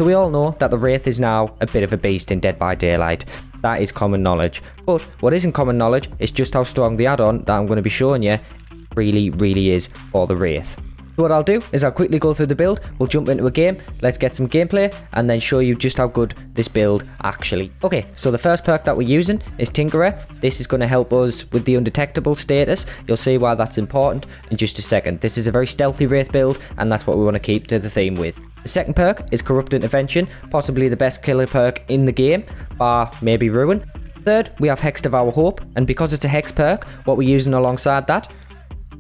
So we all know that the Wraith is now a bit of a beast in Dead by Daylight. That is common knowledge. But what isn't common knowledge is just how strong the add-on that I'm going to be showing you really is for the Wraith. So what I'll do is I'll quickly go through the build, we'll jump into a game, let's get some gameplay, and then show you just how good this build actually. Okay, so the first perk that we're using is Tinkerer. This is going to help us with the Undetectable status. You'll see why that's important in just a second. This is a very stealthy Wraith build, and that's what we want to keep to the theme with. The second perk is Corrupt Intervention, possibly the best killer perk in the game, bar maybe Ruin. Third, we have Hex Devour Hope, and because it's a Hex perk, what we're using alongside that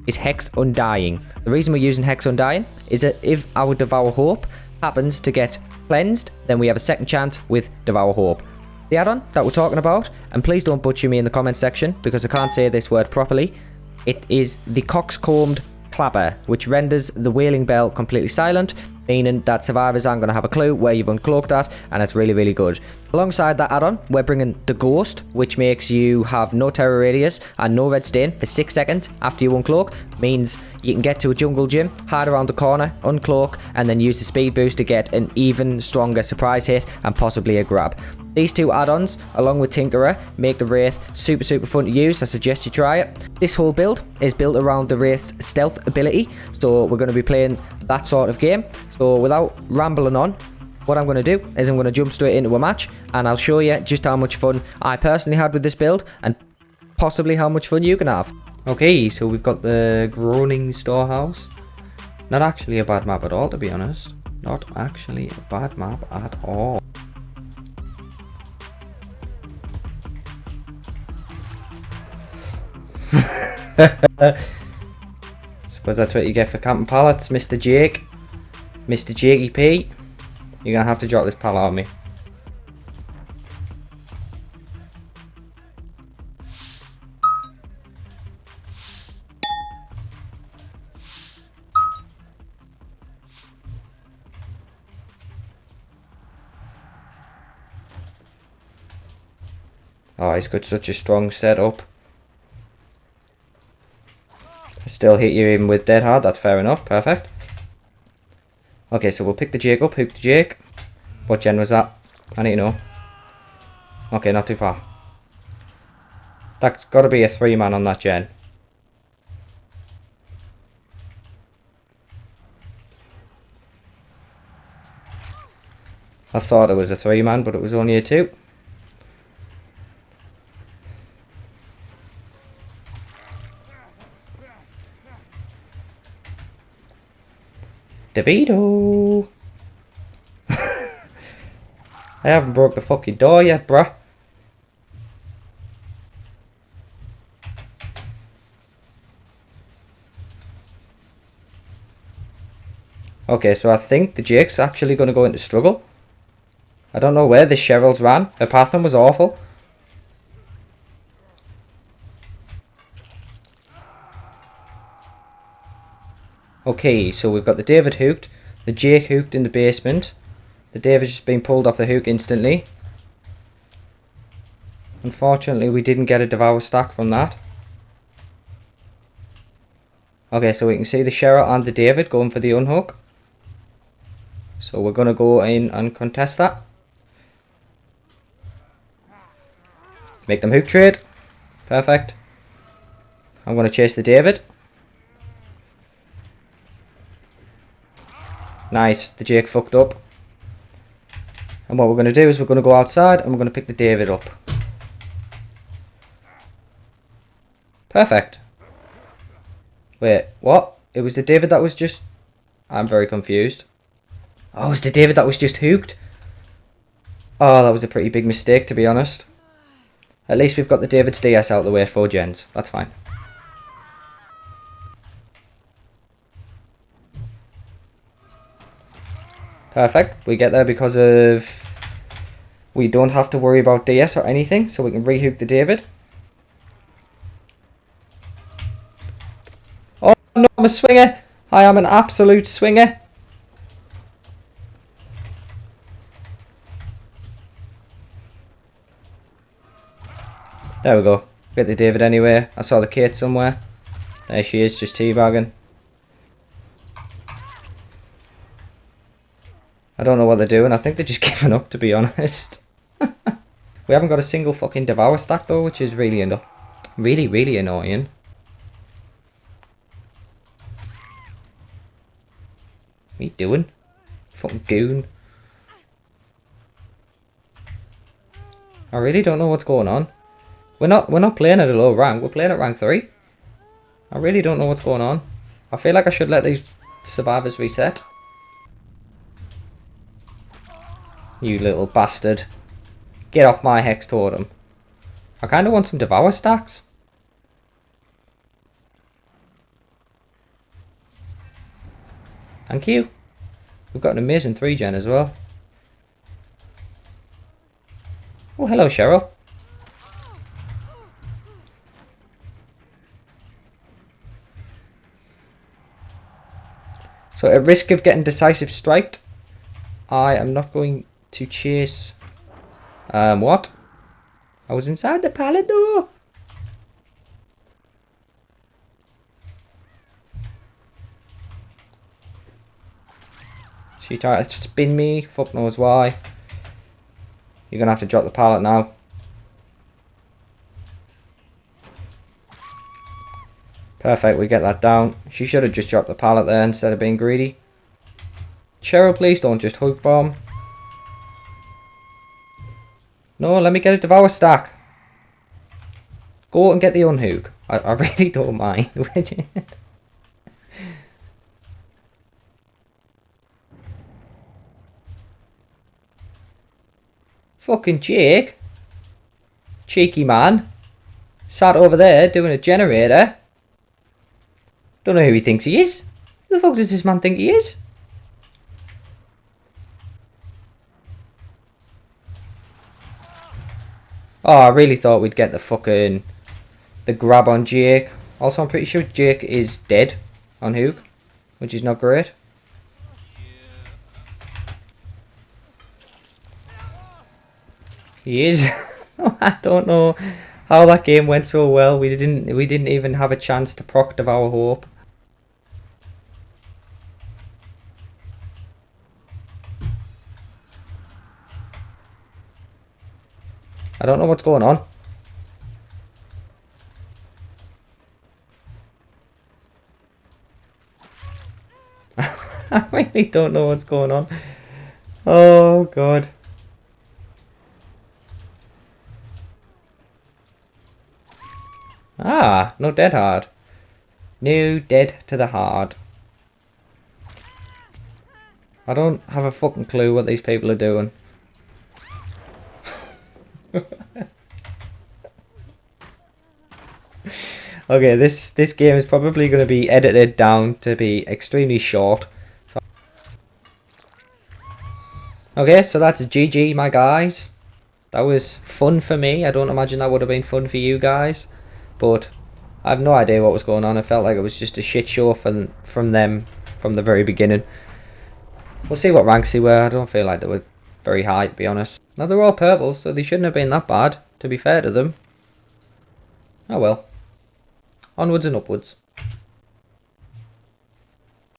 is Hex Undying. The reason we're using Hex Undying is that if our Devour Hope happens to get cleansed, then we have a second chance with Devour Hope. The add-on that we're talking about, and please don't butcher me in the comment section because I can't say this word properly, it is the Coxcombed Clapper, which renders the Wailing Bell completely silent, meaning that survivors aren't going to have a clue where you've uncloaked at, and it's really good. Alongside that add-on, we're bringing the Ghost, which makes you have no terror radius and no red stain for 6 seconds after you uncloak. Means you can get to a jungle gym, hide around the corner, uncloak, and then use the speed boost to get an even stronger surprise hit and possibly a grab. These two add-ons, along with Tinkerer, make the Wraith super fun to use. I suggest you try it. This whole build is built around the Wraith's stealth ability, so we're going to be playing that sort of game. So without rambling on, what I'm going to do is I'm going to jump straight into a match, and I'll show you just how much fun I personally had with this build, and possibly how much fun you can have. Okay, so we've got the Groaning Storehouse. Not actually a bad map at all, to be honest. Not actually a bad map at all. Suppose that's what you get for camping pallets, Mr. Jake. Mr. Jakey P. You're gonna have to drop this pallet on me. Oh, he's got such a strong setup. I still hit you even with dead hard, that's fair enough, perfect. Okay, so we'll pick the Jake up, hook the Jake. What gen was that? I need to know. Okay, not too far. That's got to be a 3-man on that gen. I thought it was a 3-man, but it was only a 2. DBD. I haven't broke the fucking door yet, bruh. Okay, so I think the Jake's actually going to go into struggle. I don't know where this Cheryl's ran. Her pathing was awful. Okay, so we've got the David hooked, the Jake hooked in the basement. The David's just been pulled off the hook instantly. Unfortunately, we didn't get a Devour stack from that. Okay, so we can see the Cheryl and the David going for the unhook. So we're going to go in and contest that. Make them hook trade. Perfect. I'm going to chase the David. Nice, the Jake fucked up. And what we're going to do is we're going to go outside and we're going to pick the David up. Perfect. Wait, what? It was the David that was just... I'm very confused. Oh, it was the David that was just hooked? Oh, that was a pretty big mistake, to be honest. At least we've got the David's DS out of the way, 4 gens. That's fine. Perfect. We get there because of... We don't have to worry about DS or anything, so we can rehook the David. Oh no, I'm a swinger. I am an absolute swinger. There we go. Get the David anyway. I saw the Kate somewhere. There she is, just teabagging. I don't know what they're doing. I think they're just giving up, to be honest. We haven't got a single fucking Devour stack though, which is really really annoying. What are you doing? Fucking goon. I really don't know what's going on. We're not playing at a low rank. We're playing at rank 3. I really don't know what's going on. I feel like I should let these survivors reset. You little bastard. Get off my hex totem. I kind of want some Devour stacks. Thank you. We've got an amazing 3-gen as well. Oh, hello, Cheryl. So at risk of getting decisive striked, I am not going to chase... what? I was inside the pallet door. She tried to spin me, fuck knows why. You're gonna have to drop the pallet now. Perfect, we get that down. She should have just dropped the pallet there instead of being greedy. Cheryl, please don't just hook bomb. No, let me get a Devour stack. Go and get the unhook. I really don't mind. Fucking Jake. Cheeky man. Sat over there doing a generator. Don't know who he thinks he is. Who the fuck does this man think he is? Oh, I really thought we'd get the grab on Jake. Also, I'm pretty sure Jake is dead on Hook, which is not great. He is. I don't know how that game went so well. We didn't even have a chance to proc Devour Hope. I don't know what's going on. I really don't know what's going on. Oh god. Ah, no dead hard. No dead to the hard. I don't have a fucking clue what these people are doing. Okay, this game is probably going to be edited down to be extremely short. Okay, so that's GG, my guys. That was fun for me. I don't imagine that would have been fun for you guys. But I have no idea what was going on. I felt like it was just a shit show from them from the very beginning. We'll see what ranks they were. I don't feel like they were very high, to be honest. Now, they're all purple, so they shouldn't have been that bad, to be fair to them. Oh well. Onwards and upwards.